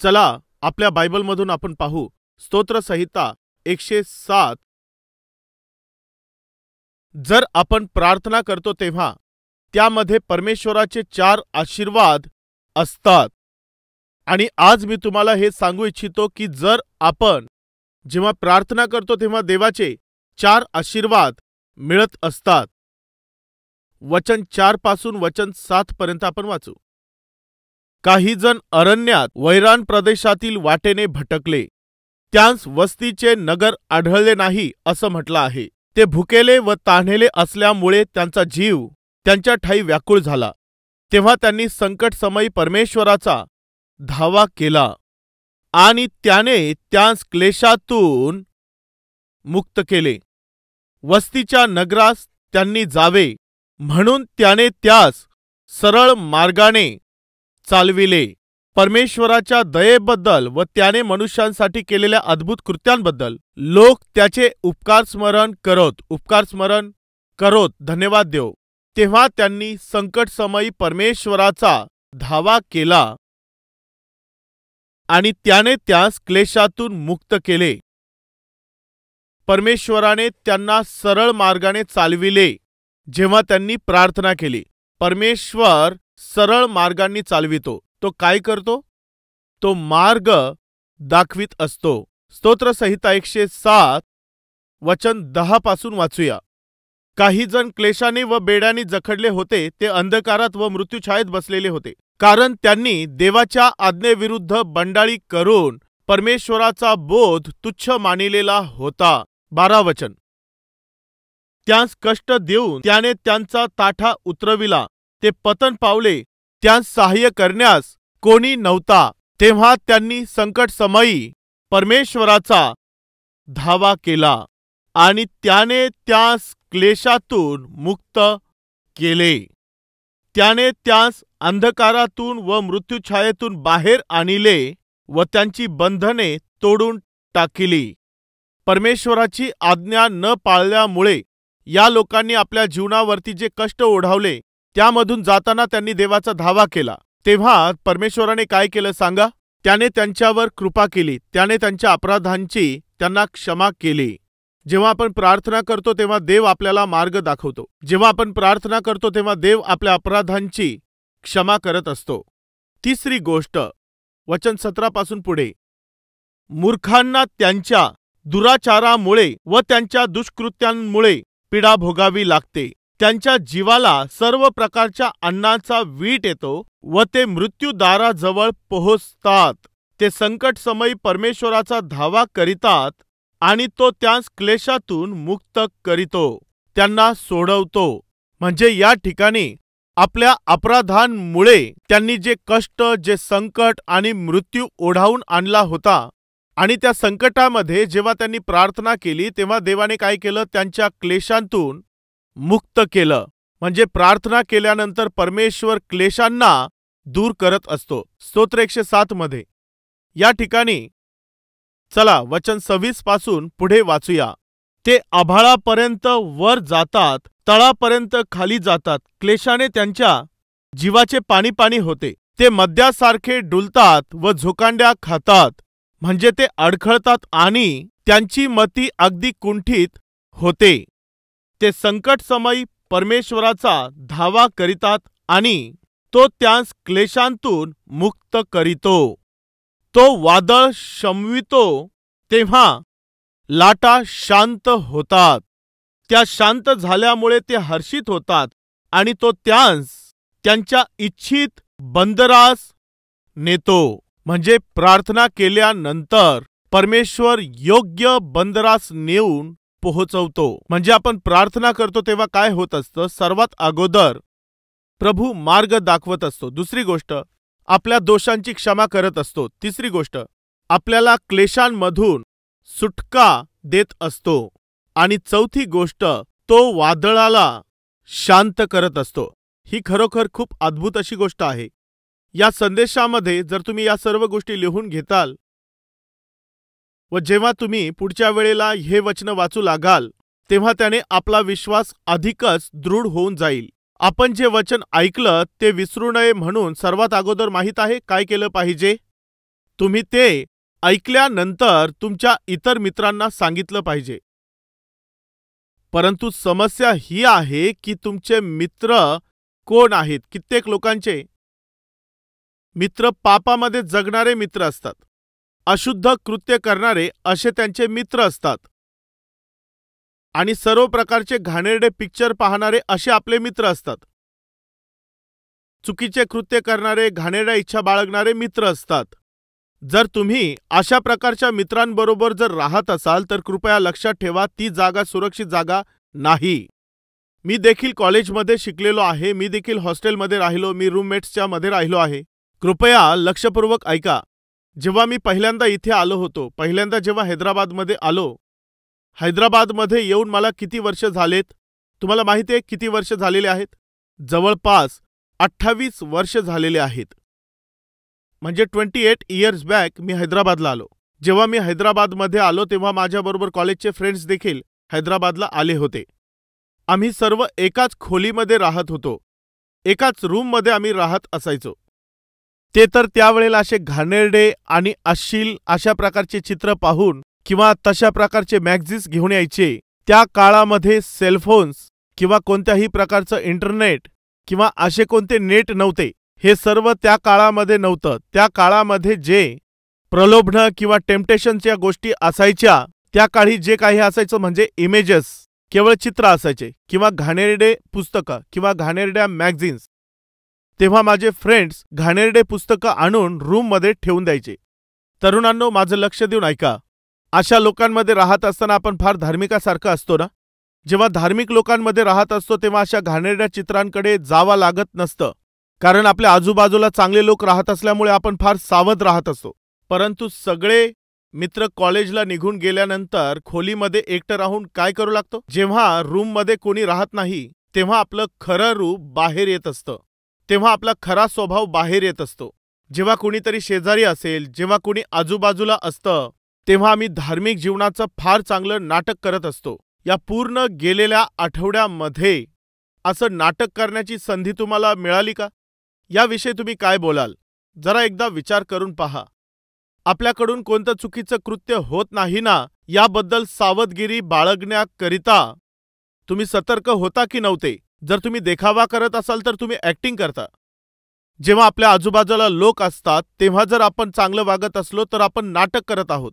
चला आपल्या बायबलमधून आपण पाहू स्तोत्रसंहिता 107। जर आपण प्रार्थना करतो तेव्हा त्यामध्ये परमेश्वराचे 4 आशीर्वाद असतात। आणि आज मी तुम्हाला हे सांगू इच्छितो की जर आपण जेव्हा प्रार्थना करतो तेव्हा देवाचे 4 आशीर्वाद मिळत असतात। वचन 4 पासून वचन 7 पर्यंत आपण वाचू। काही जण अरण्यात वैरान प्रदेशातील वाटेने भटकले, त्यांस वस्तीचे नगर आढळले नाही असं म्हटलं आहे। ते भुकेले व तान्हेले असल्यामुळे त्यांचा जीव त्यांच्या ठाई व्याकुळ झाला। तेव्हा त्यांनी संकटसमयी परमेश्वराचा धावा केला आणि त्याने त्यांस क्लेशातून मुक्त केले। वस्तीच्या नगरास त्यांनी जावे म्हणून त्याने त्यास सरळ मार्गाने चालविले। परमेश्वराच्या दयेबद्दल व त्याने मनुष्यांसाठी केलेल्या अद्भुत कृत्यांबद्दल लोक त्याचे उपकार स्मरण करत धन्यवाद देव। तेव्हा त्यांनी संकटसमयी परमेश्वराचा धावा केला आणि त्याने त्यास क्लेशातून मुक्त केले। परमेश्वराने त्यांना सरळ मार्गाने चालविले। जेव्हा त्यांनी प्रार्थना केली, परमेश्वर सरळ मार्गांनी चालवितो। तो काय करतो? तो मार्ग दाखवित असतो। स्तोत्रसंहिता 107 वचन 10 पासून वाचूया। काही जण क्लेशाने व बेड्याने जखडले होते, ते अंधकारात व मृत्यूछायेत बसलेले होते, कारण त्यांनी देवाच्या आज्ञेविरुद्ध बंडाळी करून परमेश्वराचा बोध तुच्छ मानिलेला होता। 12 वचन। त्यांस कष्ट देऊन त्याने त्यांचा ताठा उतरविला, ते पतन पावले, त्यांस सहाय्य करण्यास कोणी नव्हता। तेव्हा त्यांनी संकटसमयी परमेश्वराचा धावा केला आणि त्याने त्यास क्लेशातून मुक्त केले। त्याने त्यास अंधकारातून व मृत्यूछायेतून बाहेर आणले व त्यांची बंधने तोडून टाकली। परमेश्वराची आज्ञा न पाळल्यामुळे या लोकांनी आपल्या जीवनावरती जे कष्ट ओढावले त्यामधून जाताना त्यांनी देवाचा धावा केला। तेव्हा परमेश्वराने काय केलं सांगा? त्याने त्यांच्यावर कृपा केली, त्याने त्यांच्या अपराधांची त्यांना क्षमा केली। जेव्हा आपण प्रार्थना करतो तेव्हा देव आपल्याला मार्ग दाखवतो। जेव्हा आपण प्रार्थना करतो तेव्हा देव आपल्या अपराधांची क्षमा करत असतो। तिसरी गोष्ट वचन 17 पासून पुढे, मूर्खांना त्यांच्या दुराचारामुळे व त्यांच्या दुष्कृत्यांमुळे पीडा भोगावी लागते। त्यांच्या जीवाला सर्व प्रकारच्या अन्नाचा वीट येतो व ते मृत्यूदाराजवळ पोहोचतात। ते संकटसमयी परमेश्वराचा धावा करीतात आणि तो त्यांस क्लेशातून मुक्त करीतो, त्यांना सोडवतो। म्हणजे या ठिकाणी आपल्या अपराधांमुळे त्यांनी जे कष्ट, जे संकट आणि मृत्यू ओढावून आणला होता, आणि त्या संकटामध्ये जेव्हा त्यांनी प्रार्थना केली तेव्हा देवाने काय केलं? त्यांच्या क्लेशांतून मुक्त केलं। म्हणजे प्रार्थना केल्यानंतर परमेश्वर क्लेशांना दूर करत असतो। स्तोत्र 107 मध्ये या ठिकाणी चला वचन 26 पासून पुढे वाचूया। ते आभाळापर्यंत वर जातात, तळापर्यंत खाली जातात, क्लेशाने त्यांच्या जीवाचे पाणी पाणी होते। ते मद्यासारखे डुलतात व झोकांड्या खातात, म्हणजे ते अडखळतात आणि त्यांची मती अगदी कुंठित होते। ते संकटसमयी परमेश्वराचा धावा करीतात आणि तो त्यांस क्लेशांतून मुक्त करीतो। तो वादळ शमवितो तेव्हा लाटा शांत होतात। त्या शांत झाल्यामुळे ते हर्षित होतात आणि तो त्यांस त्यांच्या इच्छित बंदरास नेतो। म्हणजे प्रार्थना केल्यानंतर परमेश्वर योग्य बंदरास नेऊन पोहोचवतो। म्हणजे आपण प्रार्थना करतो तेव्हा काय होत असतं? सर्वात अगोदर प्रभू मार्ग दाखवत असतो। दुसरी गोष्ट, आपल्या दोषांची क्षमा करत असतो। तिसरी गोष्ट, आपल्याला क्लेशांमधून सुटका देत असतो। आणि चौथी गोष्ट, तो वादळाला शांत करत असतो। ही खरोखर खूप अद्भुत अशी गोष्ट आहे। या संदेशामध्ये जर तुम्ही या सर्व गोष्टी लिहून घेताल व जेव्हा तुम्ही पुढच्या वेळेला हे वचन वाचू लागाल तेव्हा त्याने आपला विश्वास अधिकच दृढ होऊन जाईल। आपण जे वचन ऐकलं ते विसरू नये म्हणून सर्वात अगोदर माहित आहे काय केलं पाहिजे? तुम्ही ते ऐकल्यानंतर तुमच्या इतर मित्रांना सांगितलं पाहिजे. परंतु समस्या ही आहे की तुमचे मित्र कोण आहेत? कित्येक लोकांचे मित्र पापामध्ये जगणारे मित्र असतात. अशुद्ध कृत्य करणारे असे त्यांचे मित्र असतात. आणि सर्व प्रकारचे घाणेरडे पिक्चर पाहणारे असे आपले मित्र असतात. चुकीचे कृत्य करणारे, घाणेरड्या इच्छा बाळगणारे मित्र असतात. जर तुम्ही अशा प्रकारच्या मित्रांबरोबर जर राहत असाल तर कृपया लक्षात ठेवा, ती जागा सुरक्षित जागा नाही. मी देखील कॉलेजमध्ये शिकलेलो आहे, मी देखील हॉस्टेलमध्ये राहिलो, मी रूममेट्सच्या मध्ये राहिलो आहे. कृपया लक्षपूर्वक ऐका. जेव्हा मी पहिल्यांदा इथे आलो होतो, पहिल्यांदा जेव्हा हैदराबादमध्ये आलो, हैदराबादमध्ये येऊन मला किती वर्ष झालेत? तुम्हाला माहिती आहे किती वर्ष झालेले आहेत? जवळपास 28 वर्ष झालेले आहेत. म्हणजे 28 इयर्स बॅक मी हैदराबादला आलो. जेव्हा मी हैदराबादमध्ये आलो तेव्हा माझ्याबरोबर कॉलेजचे फ्रेंड्स देखील हैदराबादला आले होते. आम्ही सर्व एकाच खोलीमध्ये राहत होतो, एकाच रूममध्ये आम्ही राहत असायचो. ते तर त्यावेळेला असे घाणेरडे आणि अश्लील अशा प्रकारचे चित्र पाहून किंवा तशा प्रकारचे मॅगझिन्स घेऊन यायचे. त्या काळामध्ये सेलफोन्स किंवा कोणत्याही प्रकारचं इंटरनेट किंवा असे कोणते नेट नव्हते. हे सर्व त्या काळामध्ये नव्हतं. त्या काळामध्ये जे प्रलोभन किंवा टेम्पटेशनच्या गोष्टी असायच्या, त्या काळी जे काही असायचं म्हणजे इमेजेस, केवळ चित्र असायचे किंवा घाणेरडे पुस्तकं किंवा घाणेरड्या मॅगझिन्स. तेव्हा माझे फ्रेंड्स घाणेरडे पुस्तकं आणून रूममध्ये ठेवून द्यायचे. तरुणांनो, माझं लक्ष देऊन ऐका. अशा लोकांमध्ये राहत असताना आपण फार धार्मिकासारखं असतो ना. जेव्हा धार्मिक लोकांमध्ये राहत असतो तेव्हा अशा घाणेरड्या चित्रांकडे जावं लागत नसतं, कारण आपल्या आजूबाजूला चांगले लोक राहत असल्यामुळे आपण फार सावध राहत असतो. परंतु सगळे मित्र कॉलेजला निघून गेल्यानंतर खोलीमध्ये एकटं राहून काय करू लागतो? जेव्हा रूममध्ये कोणी राहत नाही तेव्हा आपलं खरं रूप बाहेर येत असतं, तेव्हा आपला खरा स्वभाव बाहेर येत असतो. जेव्हा कोणीतरी शेजारी असेल, जेव्हा कोणी आजूबाजूला असतं, तेव्हा आम्ही धार्मिक जीवनाचं फार चांगलं नाटक करत असतो. या पूर्ण गेलेल्या आठवड्यामध्ये असं नाटक करण्याची संधी तुम्हाला मिळाली का? याविषयी तुम्ही काय बोलाल? जरा एकदा विचार करून पहा. आपल्याकडून कोणतं चुकीचं कृत्य होत नाही ना, याबद्दल सावधगिरी बाळगण्याकरिता तुम्ही सतर्क होता की नव्हते? जर तुम्ही देखावा करत असाल तर तुम्ही ॲक्टिंग करता. जेव्हा आपल्या आजूबाजूला लोक असतात तेव्हा जर आपण चांगलं वागत असलो तर आपण नाटक करत आहोत.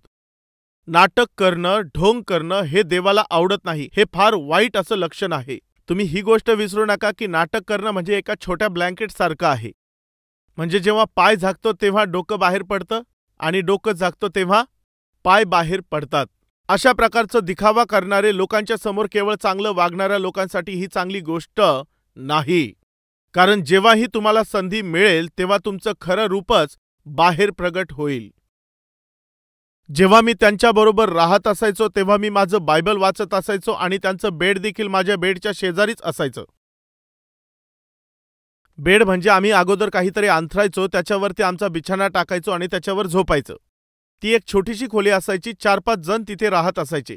नाटक करणं, ढोंग करणं हे देवाला आवडत नाही. हे फार वाईट असं लक्षण आहे. तुम्ही ही गोष्ट विसरू नका की नाटक करणं म्हणजे एका छोट्या ब्लँकेट सारखं आहे. म्हणजे जेव्हा पाय झाकतो तेव्हा डोकं बाहेर पडतं आणि डोकं झाकतो तेव्हा पाय बाहेर पडतात. अशा प्रकारचं दिखावा करणारे लोकांच्या समोर केवळ चांगलं वागणाऱ्या लोकांसाठी ही चांगली गोष्ट नाही. कारण जेव्हाही तुम्हाला संधी मिळेल तेव्हा तुमचं खरं रूपच बाहेर प्रगट होईल. जेव्हा मी त्यांच्याबरोबर राहत असायचो तेव्हा मी माझं बायबल वाचत असायचो आणि त्यांचं बेड देखील माझ्या बेडच्या शेजारीच असायचं. बेड म्हणजे आम्ही अगोदर काहीतरी अंथरायचो, त्याच्यावरती आमचा बिछाना टाकायचो आणि त्याच्यावर झोपायचं. ती एक छोटीशी खोली असायची, 4-5 जण तिथे राहत असायचे.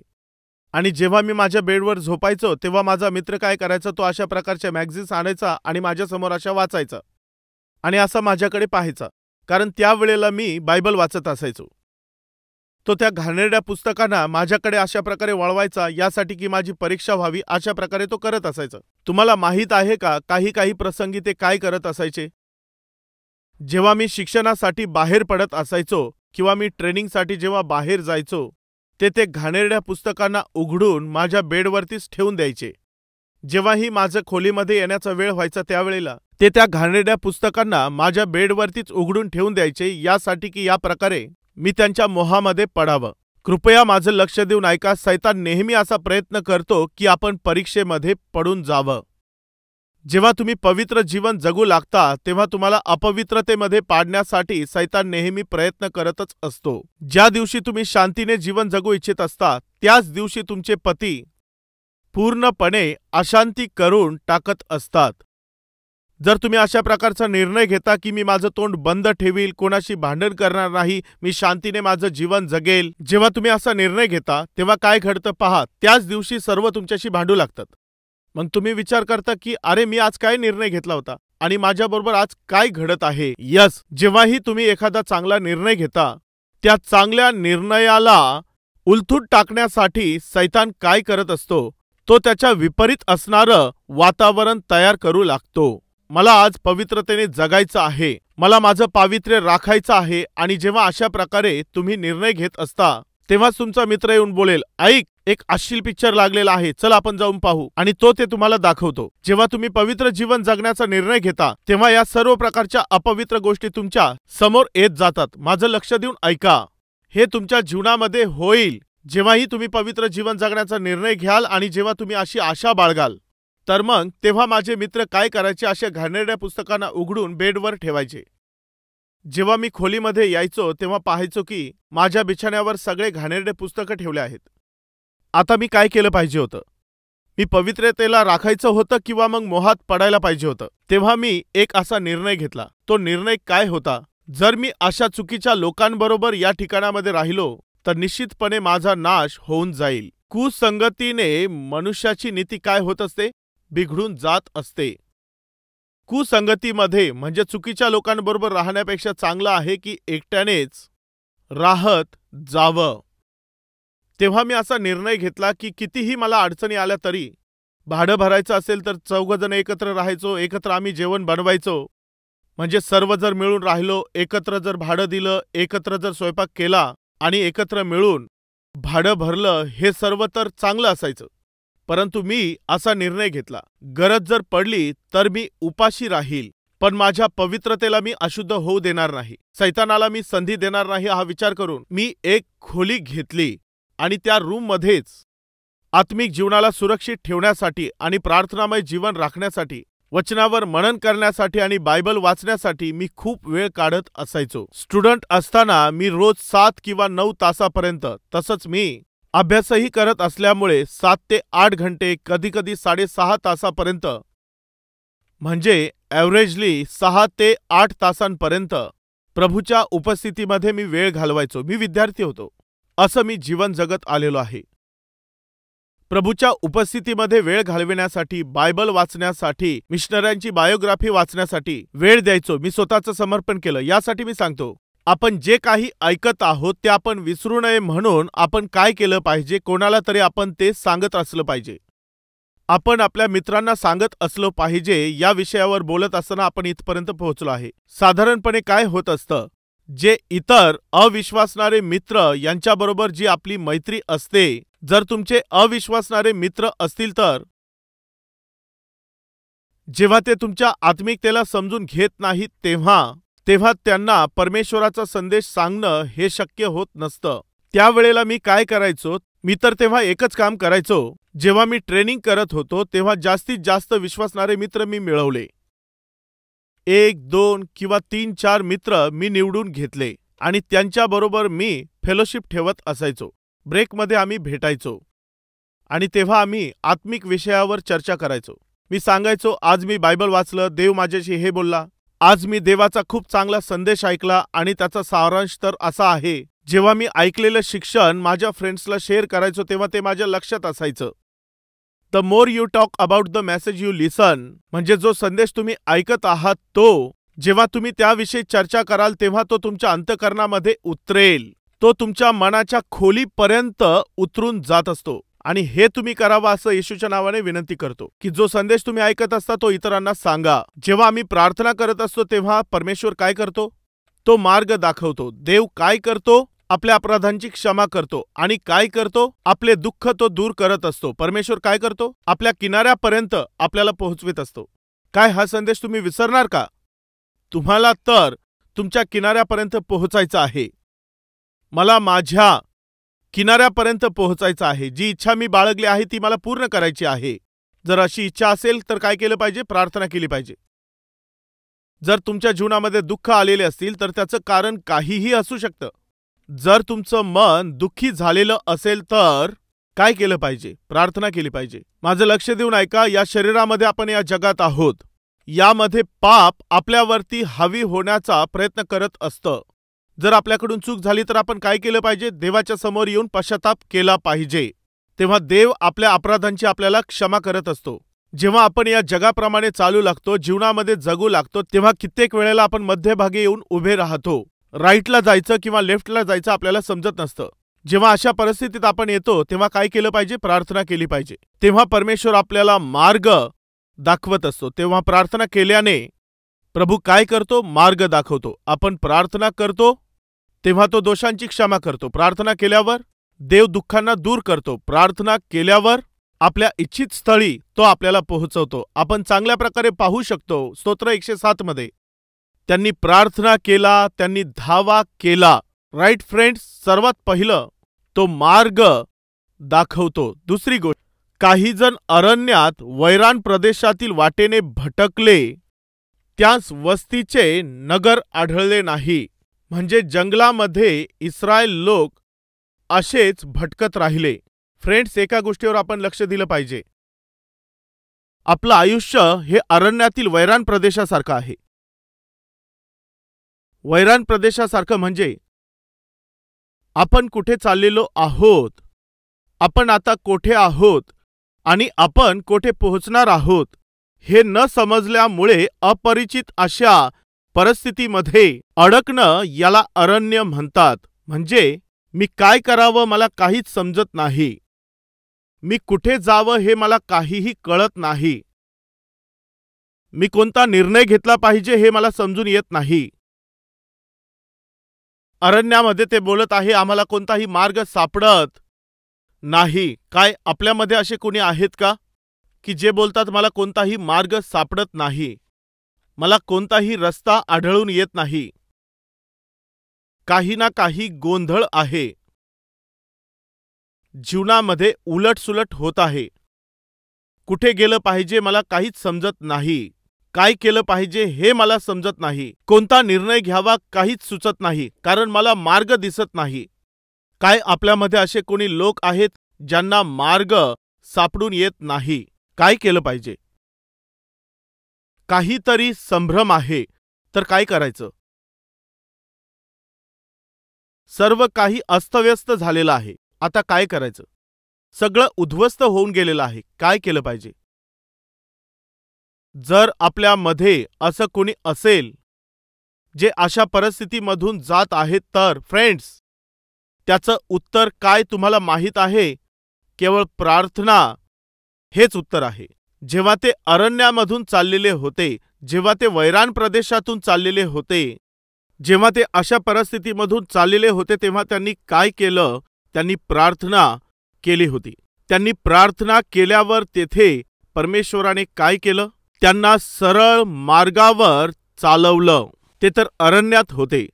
आणि जेव्हा मी माझ्या बेडवर झोपायचो तेव्हा माझा मित्र काय करायचा, तो अशा प्रकारच्या मॅगझिन्स आणायचा आणि माझ्यासमोर अशा वाचायचा आणि असा माझ्याकडे पाहायचा, कारण त्यावेळेला मी बायबल वाचत असायचो. तो त्या घाणेरड्या पुस्तकांना माझ्याकडे अशा प्रकारे वळवायचा, यासाठी की माझी परीक्षा व्हावी, अशा प्रकारे तो करत असायचा. तुम्हाला माहीत आहे का, काही प्रसंगी ते काय करत असायचे? जेव्हा मी शिक्षणासाठी बाहेर पडत असायचो किंवा मी ट्रेनिंगसाठी जेव्हा बाहेर जायचो, ते घाणेरड्या पुस्तकांना उघडून माझ्या बेडवरतीच ठेवून द्यायचे. जेव्हाही माझं खोलीमध्ये येण्याचा वेळ व्हायचा त्यावेळेला ते त्या घाणेरड्या पुस्तकांना माझ्या बेडवरतीच उघडून ठेवून द्यायचे, यासाठी की या प्रकारे मी त्यांच्या मोहामध्ये पडावं. कृपया माझं लक्ष देऊन ऐका. सैतान नेहमी असा प्रयत्न करतो की आपण परीक्षेमध्ये पडून जावं. जेव्हा तुम्ही पवित्र जीवन जगू लागता तेव्हा तुम्हाला अपवित्रतेमध्ये पाडण्यासाठी सैतान नेहमी प्रयत्न करतच असतो. ज्या दिवशी तुम्ही शांतीने जीवन जगू इच्छित असता त्याच दिवशी तुमचे पती पूर्णपणे अशांती करून टाकत असतात. जर तुम्ही अशा प्रकारचा निर्णय घेता की मी माझं तोंड बंद ठेवील, कोणाशी भांडण करणार नाही, मी शांतीने माझं जीवन जगेल, जेव्हा तुम्ही असा निर्णय घेता तेव्हा काय घडतं पहा, त्याच दिवशी सर्व तुमच्याशी भांडू लागतात. मग तुम्ही विचार करता की अरे मी आज काय निर्णय घेतला होता आणि माझ्याबरोबर आज काय घडत आहे. जेव्हाही तुम्ही एखादा चांगला निर्णय घेता, त्या चांगल्या निर्णयाला उलथून टाकण्यासाठी सैतान काय करत असतो, तो त्याच्या विपरीत असणारं वातावरण तयार करू लागतो. मला आज पवित्रतेने जगायचं आहे, मला माझं पावित्र्य राखायचं आहे. आणि जेव्हा अशा प्रकारे तुम्ही निर्णय घेत असता, तेव्हाच तुमचा मित्र येऊन बोलेल, ऐक एक अश्लील पिक्चर लागलेला आहे, चल आपण जाऊन पाहू. आणि तो ते तुम्हाला दाखवतो. जेव्हा तुम्ही पवित्र जीवन जगण्याचा निर्णय घेता, तेव्हा या सर्व प्रकारच्या अपवित्र गोष्टी तुमच्या समोर येत जातात. माझं लक्ष देऊन ऐका, हे तुमच्या जीवनामध्ये होईल जेव्हाही तुम्ही पवित्र जीवन जगण्याचा निर्णय घ्याल. आणि जेव्हा तुम्ही अशी आशा बाळगाल, तर मग तेव्हा माझे मित्र काय करायचे, अशा घाणेरड्या पुस्तकांना उघडून बेडवर ठेवायचे. जेव्हा मी खोलीमध्ये यायचो तेव्हा पाहायचो की माझ्या बिछाण्यावर सगळे घाणेरडे पुस्तकं ठेवले आहेत. आता मी काय केलं पाहिजे होतं? मी पवित्रतेला राखायचं होतं किंवा मग मोहात पडायला पाहिजे होतं? तेव्हा मी एक असा निर्णय घेतला. तो निर्णय काय होता? जर मी अशा चुकीच्या लोकांबरोबर या ठिकाणामध्ये राहिलो तर निश्चितपणे माझा नाश होऊन जाईल. कुसंगतीने मनुष्याची नीती काय होत असते? बिघडून जात असते. कुसंगतीमध्ये म्हणजे चुकीच्या लोकांबरोबर राहण्यापेक्षा चांगलं आहे की एकट्यानेच राहत जावं. तेव्हा मी असा निर्णय घेतला की कितीही मला अडचणी आल्या तरी, भाडं भरायचं असेल तर 4 जण एकत्र राहायचो, एकत्र आम्ही जेवण बनवायचो. म्हणजे सर्व जर मिळून राहिलो, एकत्र जर भाडं दिलं, एकत्र जर स्वयंपाक केला आणि एकत्र मिळून भाडं भरलं, हे सर्व तर चांगलं असायचं. परंतु मी असा निर्णय घेतला, गरज जर पडली तर मी उपाशी राहील, पण माझ्या पवित्रतेला मी अशुद्ध होऊ देणार नाही. सैतानाला मी संधी देणार नाही. हा विचार करून मी एक खोली घेतली आणि त्या रूममध्येच आत्मिक जीवनाला सुरक्षित ठेवण्यासाठी आणि प्रार्थनामय जीवन राखण्यासाठी, वचनावर मनन करण्यासाठी आणि बायबल वाचण्यासाठी मी खूप वेळ काढत असायचो. स्टुडंट असताना मी रोज 7 किंवा 9 तासापर्यंत, तसंच मी अभ्यासही करत असल्यामुळे 7 ते 8 घंटे, कधीकधी 6.5 तासापर्यंत, म्हणजे ॲव्हरेजली 6 ते 8 तासांपर्यंत प्रभूच्या उपस्थितीमध्ये मी वेळ घालवायचो. मी विद्यार्थी होतो, असं मी जीवन जगत आलेलो आहे. प्रभूच्या उपस्थितीमध्ये वेळ घालविण्यासाठी, बायबल वाचण्यासाठी, मिशनऱ्यांची बायोग्राफी वाचण्यासाठी वेळ द्यायचो. मी स्वतःचं समर्पण केलं. यासाठी मी सांगतो, आपण जे काही ऐकत आहोत ते आपण विसरू नये म्हणून आपण काय केलं पाहिजे? कोणाला तरी आपण ते सांगत असलं पाहिजे. आपण आपल्या मित्रांना सांगत असलो पाहिजे. या विषयावर बोलत असताना आपण इथपर्यंत पोहोचलो आहे. साधारणपणे काय होत असतं, जे इतर अविश्वासणारे मित्र यांच्याबरोबर जी आपली मैत्री असते, जर तुमचे अविश्वासणारे मित्र असतील तर जेव्हा ते तुमच्या आत्मिकतेला समजून घेत नाहीत तेव्हा त्यांना परमेश्वराचा संदेश सांगणं हे शक्य होत नसतं. त्यावेळेला मी काय करायचो? मी तर तेव्हा एकच काम करायचो. जेव्हा मी ट्रेनिंग करत होतो तेव्हा जास्तीत जास्त विश्वासणारे मित्र मी मिळवले. 1, 2 किंवा 3-4 मित्र मी निवडून घेतले आणि त्यांच्याबरोबर मी फेलोशिप ठेवत असायचो. ब्रेकमध्ये आम्ही भेटायचो आणि तेव्हा आम्ही आत्मिक विषयावर चर्चा करायचो. मी सांगायचो, आज मी बायबल वाचलं, देव माझ्याशी हे बोलला. आज मी देवाचा खूप चांगला संदेश ऐकला आणि त्याचा सारांश तर असा आहे. जेव्हा मी ऐकलेलं शिक्षण माझ्या फ्रेंड्सला शेअर करायचो तेव्हा ते माझ्या लक्षात असायचं. The more you talk about the message you listen, म्हणजे जो संदेश तुम्ही ऐकत आहात तो जेव्हा तुम्ही त्याविषयी चर्चा कराल तेव्हा तो तुमच्या अंतःकरणामध्ये उतरेल. तो तुमच्या मनाच्या खोलीपर्यंत उतरून जात असतो. आणि हे तुम्ही करावं असं येशूच्या नावाने विनंती करतो की जो संदेश तुम्ही ऐकत असता तो इतरांना सांगा. जेव्हा आम्ही प्रार्थना करत असतो तेव्हा परमेश्वर काय करतो? तो मार्ग दाखवतो. देव काय करतो? आपल्या अपराधांची क्षमा करतो. आणि काय करतो? आपले दुःख तो दूर करत असतो. परमेश्वर काय करतो? आपल्या किनाऱ्यापर्यंत आपल्याला पोहोचवित असतो. काय हा संदेश तुम्ही विसरणार का? तुम्हाला तर तुमच्या किनाऱ्यापर्यंत पोहोचायचं आहे. मला माझ्या किनाऱ्यापर्यंत पोहोचायचं आहे. जी इच्छा मी बाळगली आहे ती मला पूर्ण करायची आहे. जर अशी इच्छा असेल तर काय केलं पाहिजे? प्रार्थना केली पाहिजे. जर तुमच्या जीवनामध्ये दुःख आलेले असतील तर त्याचं कारण काहीही असू शकतं. जर तुमचं मन दुःखी झालेलं असेल तर काय केलं पाहिजे? प्रार्थना केली पाहिजे. माझं लक्ष देऊन ऐका. या शरीरामध्ये आपण या जगात आहोत. यामध्ये पाप आपल्यावरती हावी होण्याचा प्रयत्न करत असतं. जर आपल्याकडून चूक झाली तर आपण काय केलं पाहिजे? देवाच्या समोर येऊन पश्चाताप केला पाहिजे. तेव्हा देव आपल्या अपराधांची आपल्याला क्षमा करत असतो. जेव्हा आपण या जगाप्रमाणे चालू लागतो, जीवनामध्ये जगू लागतो, तेव्हा कित्येक वेळेला आपण मध्यभागी येऊन उभे राहतो. राईटला जायचं किंवा लेफ्टला जायचं आपल्याला समजत नसतं. जेव्हा अशा परिस्थितीत आपण येतो तेव्हा काय केलं पाहिजे? प्रार्थना केली पाहिजे. तेव्हा परमेश्वर आपल्याला मार्ग दाखवत असतो. तेव्हा प्रार्थना केल्याने प्रभू काय करतो? मार्ग दाखवतो. आपण प्रार्थना करतो तेव्हा तो दोषांची क्षमा करतो. प्रार्थना केल्यावर देव दुःखांना दूर करतो. प्रार्थना केल्यावर आपल्या इच्छित स्थळी तो आपल्याला पोहोचवतो. आपण चांगल्या प्रकारे पाहू शकतो. स्तोत्र 107 मध्ये त्यांनी प्रार्थना केला, त्यांनी धावा केला. राईट फ्रेंड्स, सर्वात पहिलं तो मार्ग दाखवतो. दुसरी गोष्ट, काही जण अरण्यात वैरान प्रदेशातील वाटेने भटकले, त्यास वस्तीचे नगर आढळले नाही. म्हणजे जंगलामध्ये इस्रायल लोक असेच भटकत राहिले. फ्रेंड्स, एका गोष्टीवर आपण लक्ष दिलं पाहिजे. आपलं आयुष्य हे अरण्यातील वैरान प्रदेशासारखं आहे. वैरान प्रदेशासारखं म्हणजे आपण कुठे चाललेलो आहोत, आपण आता कोठे आहोत आणि आपण कोठे पोहोचणार आहोत हे न समजल्यामुळे अपरिचित अशा परिस्थितीमध्ये अडकणं याला अरण्य म्हणतात. म्हणजे मी काय करावं मला काहीच समजत नाही, मी कुठे जावं हे मला काहीही कळत नाही, मी कोणता निर्णय घेतला पाहिजे हे मला समजून येत नाही. अरण्यामध्ये ते बोलत आहे, आम्हाला कोणताही मार्ग सापडत नाही. काय आपल्यामध्ये असे कोणी आहेत का की जे बोलतात मला कोणताही मार्ग सापडत नाही, मला कोणताही रस्ता आढळून येत नाही, काही ना काही गोंधळ आहे, जीवनामध्ये उलटसुलट होत आहे, कुठे गेलं पाहिजे मला काहीच समजत नाही, काय केलं पाहिजे हे मला समजत नाही, कोणता निर्णय घ्यावा काहीच सुचत नाही, कारण मला मार्ग दिसत नाही. काय आपल्यामध्ये असे कोणी लोक आहेत ज्यांना मार्ग सापडून येत नाही? काय केलं पाहिजे? काहीतरी संभ्रम आहे तर काय करायचं? सर्व काही अस्तव्यस्त झालेलं आहे, आता काय करायचं? सगळं उद्ध्वस्त होऊन गेलेलं आहे, काय केलं पाहिजे? जर आपल्यामध्ये असं कोणी असेल जे अशा परिस्थितीमधून जात आहेत तर फ्रेंड्स, त्याचं उत्तर काय तुम्हाला माहीत आहे? केवळ प्रार्थना हेच उत्तर आहे. जेव्हा ते अरण्यामधून चाललेले होते, जेव्हा ते वैरान प्रदेशातून चाललेले होते, जेव्हा ते अशा परिस्थितीमधून चाललेले होते, तेव्हा त्यांनी काय केलं? त्यांनी प्रार्थना केली होती. त्यांनी प्रार्थना केल्यावर तेथे परमेश्वराने काय केलं? त्यांना सरळ मार्गावर चालवलं. ते तर अरण्यात होते,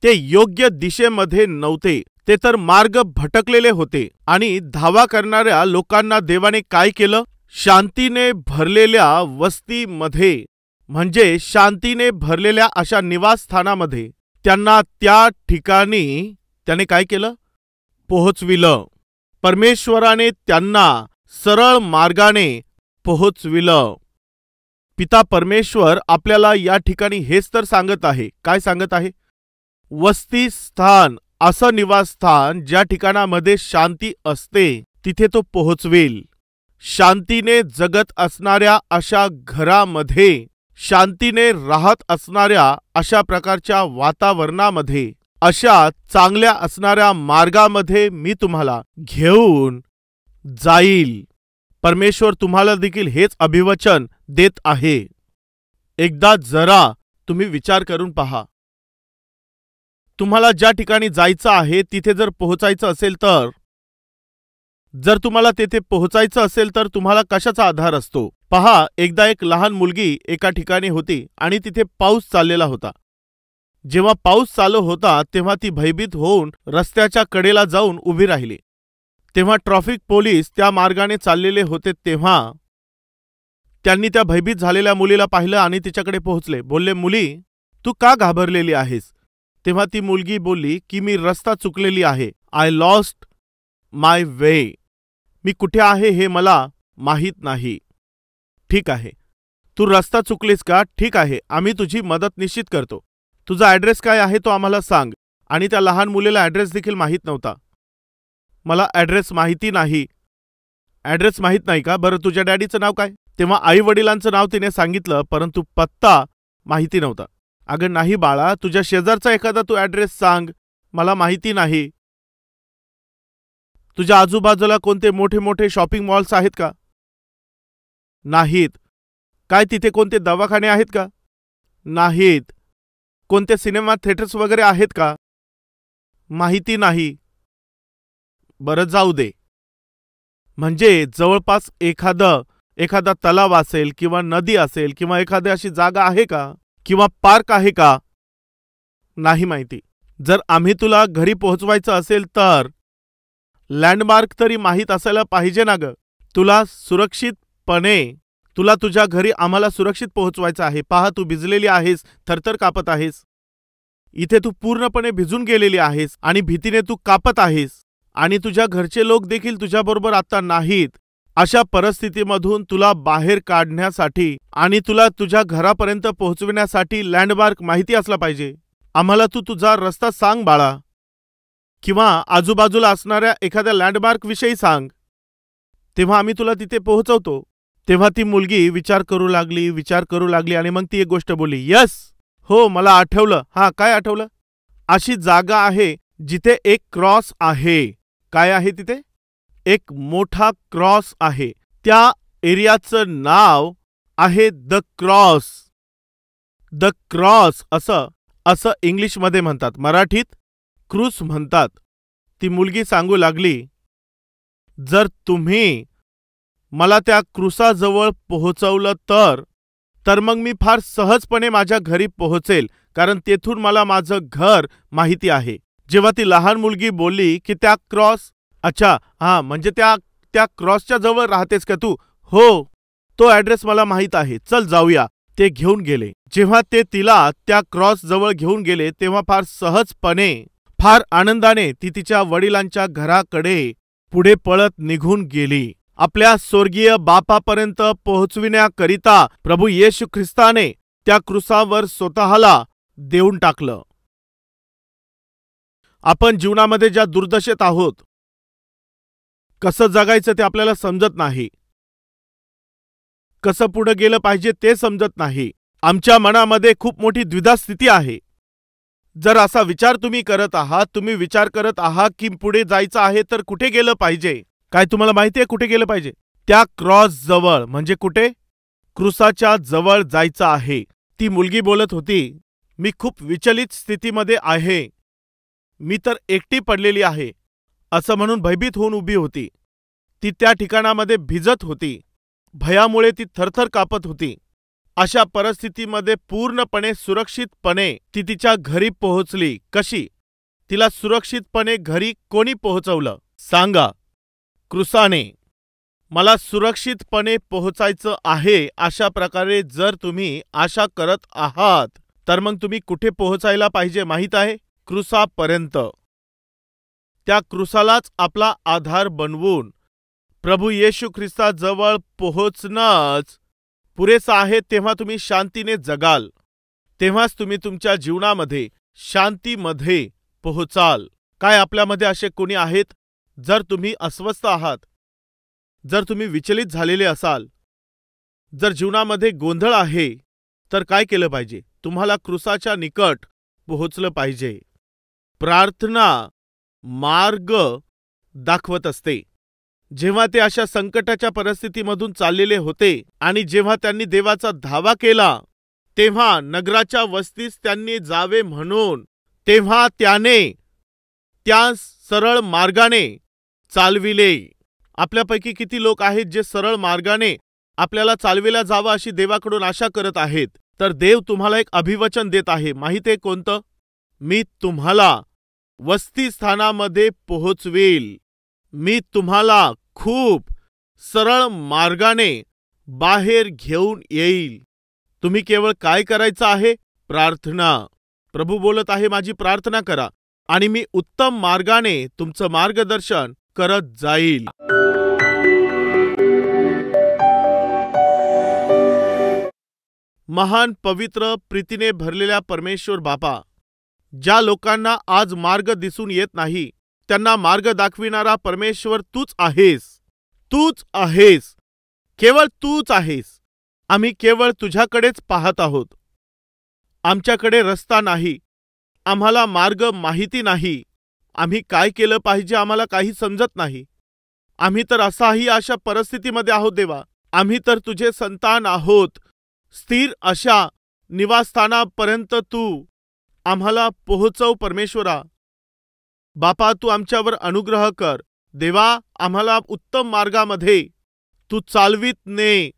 ते योग्य दिशेमध्ये नव्हते, ते तर मार्ग भटकलेले होते. आणि धावा करणाऱ्या लोकांना देवाने काय केलं? शांतीने भरलेल्या वस्तीमध्ये, म्हणजे शांतीने भरलेल्या अशा निवासस्थानामध्ये त्यांना त्या ठिकाणी त्याने काय केलं? पोहोचविलं. परमेश्वराने त्यांना सरळ मार्गाने पोहोचविलं. पिता परमेश्वर आपल्याला या ठिकाणी हेच तर सांगत आहे. काय सांगत आहे? वस्ती स्थान, असं निवासस्थान ज्या ठिकाणामध्ये शांती असते तिथे तो पोहोचवेल. शांतीने जगत असणाऱ्या अशा घरामध्ये, शांतीने राहत असणाऱ्या अशा प्रकारच्या वातावरणामध्ये, अशा चांगल्या असणाऱ्या मार्गामध्ये मी तुम्हाला घेऊन जाईल. परमेश्वर तुम्हाला देखील हेच अभिवचन देत आहे. एकदा जरा तुम्ही विचार करून पहा. तुम्हाला ज्या ठिकाणी जायचं आहे तिथे जर पोहोचायचं असेल तर, जर तुम्हाला तेथे पोहोचायचं असेल तर तुम्हाला कशाचा आधार असतो? पहा, एकदा एक लहान मुलगी एका ठिकाणी होती आणि तिथे पाऊस चाललेला होता. जेव्हा पाऊस चालू होता तेव्हा ती भयभीत होऊन रस्त्याच्या कडेला जाऊन उभी राहिली. तेव्हा ट्रॅफिक पोलीस त्या मार्गाने चाललेले होते. तेव्हा त्यांनी त्या भयभीत झालेल्या मुलीला पाहिलं आणि तिच्याकडे पोहोचले. बोलले, मुली, तू का घाबरलेली आहेस? तेव्हा ती मुलगी बोलली की मी रस्ता चुकलेली आहे. I lost my way. मी कुठे आहे हे मला माहीत नाही. ठीक आहे, तू रस्ता चुकलीस का? ठीक आहे, आम्ही तुझी मदत निश्चित करतो. तुझा ॲड्रेस काय आहे तो आम्हाला सांग. आणि त्या लहान मुलीला ॲड्रेस देखील माहीत नव्हता. मला ॲड्रेस माहिती नाही. ॲड्रेस माहीत नाही का? बरं, तुझ्या डॅडीचं नाव काय? तेव्हा आई वडिलांचं नाव तिने सांगितलं, परंतु पत्ता माहिती नव्हता. अगं नाही बाळा, तुझ्या शेजारचा एखादा तू ॲड्रेस सांग, मला माहिती नाही. तुझ्या आजूबाजूला कोणते मोठे मोठे शॉपिंग मॉल्स आहेत का? नाहीत. काय तिथे कोणते दवाखाने आहेत का? नाहीत. कोणते सिनेमा थिएटर्स वगैरे आहेत का? माहिती नाही. बरं जाऊ दे. म्हणजे जवळपास एखादा तलाव असेल किंवा नदी असेल किंवा एखादी अशी जागा आहे का किंवा पार्क आहे का? नाही माहिती. जर आम्ही तुला घरी पोहोचवायचं असेल तर लँडमार्क तरी माहीत असायला पाहिजे ना ग. तुला तुझ्या घरी आम्हाला सुरक्षित पोहोचवायचं आहे. पहा, तू भिजलेली आहेस, थरथर कापत आहेस. इथे तू पूर्णपणे भिजून गेलेली आहेस आणि भीतीने तू कापत आहेस आणि तुझ्या घरचे लोक देखील तुझ्याबरोबर आता नाहीत. अशा परिस्थितीमधून तुला बाहेर काढण्यासाठी आणि तुला तुझ्या घरापर्यंत पोहोचविण्यासाठी लँडमार्क माहिती असला पाहिजे. आम्हाला तू तुझा रस्ता सांग बाळा, किंवा आजूबाजूला असणाऱ्या एखाद्या लँडमार्क विषयी सांग, तेव्हा आम्ही तुला तिथे पोहोचवतो. तेव्हा ती मुलगी विचार करू लागली आणि मग ती एक गोष्ट बोलली, यस, हो, मला आठवलं. हा, काय आठवलं? अशी जागा आहे जिथे एक क्रॉस आहे. काय आहे तिथे? एक मोठा क्रॉस आहे. त्या एरियाचं नाव आहे द क्रॉस. द क्रॉस असं इंग्लिशमध्ये म्हणतात, मराठीत क्रूस म्हणतात. ती मुलगी सांगू लागली, जर तुम्ही मला त्या क्रूसाजवळ पोहोचवलं तर मग मी फार सहजपणे माझ्या घरी पोहोचेल, कारण तेथून मला माझं घर माहिती आहे. जेव्हा ती लहान मुलगी बोलली की त्या क्रॉस, अच्छा, हां, म्हणजे त्या क्रॉसच्या जवळ राहतेस का तू? हो, तो ॲड्रेस मला माहीत आहे, चल जाऊया. ते घेऊन गेले. जेव्हा ते तिला त्या क्रॉस जवळ घेऊन गेले तेव्हा फार सहजपणे, फार आनंदाने ती तिच्या वडिलांच्या घराकडे पुढे पळत निघून गेली. आपल्या स्वर्गीय बापापर्यंत पोहोचविण्याकरिता प्रभू येशू ख्रिस्ताने त्या क्रूसावर स्वतःला देऊन टाकलं. आपण जीवनामध्ये ज्या दुर्दशेत आहोत, कसं जगायचं ते आपल्याला समजत नाही, कसं पुढे गेलं पाहिजे ते समजत नाही. आमच्या मनामध्ये खूप मोठी द्विधा स्थिती आहे. जर असा विचार तुम्ही विचार करत आहात की पुढे जायचं आहे तर कुठे गेलं पाहिजे? काय तुम्हाला माहिती आहे कुठे गेलं पाहिजे? त्या क्रॉस जवळ. म्हणजे कुठे? क्रूसाच्या जवळ जायचं आहे. ती मुलगी बोलत होती, मी खूप विचलित स्थितीमध्ये आहे, मी तर एकटी पडलेली आहे, असं म्हणून भयभीत होऊन उभी होती. ती त्या ठिकाणामध्ये भिजत होती. भयामुळे ती थरथर कापत होती. अशा परिस्थितीमध्ये पूर्णपणे सुरक्षितपणे ती तिच्या घरी पोहोचली. कशी? तिला सुरक्षितपणे घरी कोणी पोहोचवलं सांगा? क्रूसाने. मला सुरक्षितपणे पोहोचायचं आहे, अशा प्रकारे जर तुम्ही आशा करत आहात तर मग तुम्ही कुठे पोहोचायला पाहिजे माहीत आहे? क्रूसापर्यंत. त्या क्रूसालाच आपला आधार बनवून प्रभू येशू ख्रिस्ताजवळ पोहोचणंच पुरेसं आहे. तेव्हा तुम्ही शांतीने जगाल, तेव्हाच तुम्ही तुमच्या जीवनामध्ये शांतीमध्ये पोहोचाल. काय आपल्यामध्ये असे कोणी आहेत? जर तुम्ही अस्वस्थ आहात, जर तुम्ही विचलित झालेले असाल, जर जीवनामध्ये गोंधळ आहे, तर काय केलं पाहिजे? तुम्हाला क्रूसाच्या निकट पोहोचलं पाहिजे. प्रार्थना मार्ग दाखवत असते. जेव्हा ते अशा संकटाच्या परिस्थितीमधून चाललेले होते आणि जेव्हा त्यांनी देवाचा धावा केला, तेव्हा नगराच्या वस्तीस त्यांनी जावे म्हणून तेव्हा त्याने त्या सरळ मार्गाने चालविले. आपल्यापैकी किती लोक आहेत जे सरळ मार्गाने आपल्याला चालविला जावं अशी देवाकडून आशा करत आहेत? तर देव तुम्हाला एक अभिवचन देत आहे. माहिती आहे कोणतं? मी तुम्हाला वस्तीस्थानामध्ये पोहोचवेल. मी तुम्हाला खूप सरळ मार्गाने बाहेर घेऊन येईल. तुम्ही केवळ काय करायचं आहे? प्रार्थना. प्रभू बोलत आहे, माझी प्रार्थना करा आणि मी उत्तम मार्गाने तुमचं मार्गदर्शन करत जाईल. महान पवित्र प्रीतीने भरलेल्या परमेश्वर बापा, ज्या लोकांना आज मार्ग दिसून येत नाही त्यांना मार्ग दाखविणारा परमेश्वर तूच आहेस. तूच आहेस. केवळ तूच आहेस. आम्ही केवळ तुझ्याकडेच पाहत आहोत. आमच्याकडे रस्ता नाही, आम्हाला मार्ग माहिती नाही. आम्ही काय केलं पाहिजे आम्हाला काही समजत नाही. आम्ही तर अशा परिस्थितीमध्ये आहोत देवा. आम्ही तर तुझे संतान आहोत. स्थिर अशा निवासस्थानापर्यंत तू आम्हाला पोहोचव परमेश्वरा. बापा, तू आमच्यावर अनुग्रह कर. देवा, आम्हाला उत्तम मार्गामध्ये तू चालवीत ने.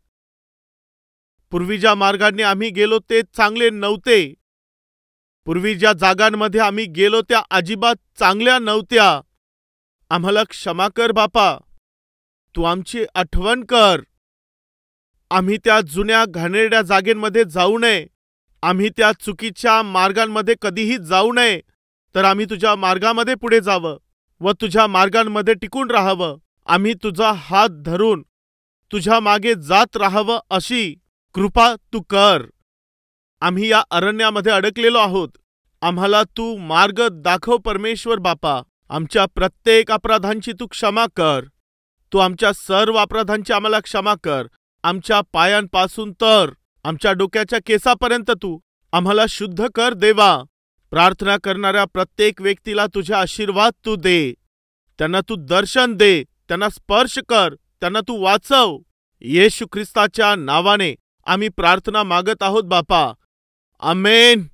पूर्वी ज्या मार्गाने आम्ही गेलो ते चांगले नव्हते. पूर्वी ज्या जागांमध्ये आम्ही गेलो त्या अजिबात चांगल्या नव्हत्या. आम्हाला क्षमा कर बापा. तू आमची आठवण कर. आम्ही त्या जुन्या घाणेरड्या जागेमध्ये जाऊ नये. आम्ही त्या चुकीच्या मार्गांमध्ये कधीही जाऊ नये. तर आम्ही तुझ्या मार्गामध्ये पुढे जावं व तुझ्या मार्गांमध्ये टिकून राहावं. आम्ही तुझा हात धरून तुझ्या मागे जात राहावं अशी कृपा तू कर. आम्ही या अरण्यामध्ये अडकलेलो आहोत. आम्हाला तू मार्ग दाखव परमेश्वर बापा. आमच्या प्रत्येक अपराधांची तू क्षमा कर. तू आमच्या सर्व अपराधांची आम्हाला क्षमा कर. आमच्या पायांपासून तर आमच्या डोक्याच्या केसापर्यंत तू आम्हाला शुद्ध कर देवा. प्रार्थना करणाऱ्या प्रत्येक व्यक्तीला तुझे आशीर्वाद तू दे. त्यांना तू दर्शन दे. त्यांना स्पर्श कर. त्यांना तू वाचव. येशू ख्रिस्ताच्या नावाने आम्ही प्रार्थना मागत आहोत बापा. आमेन.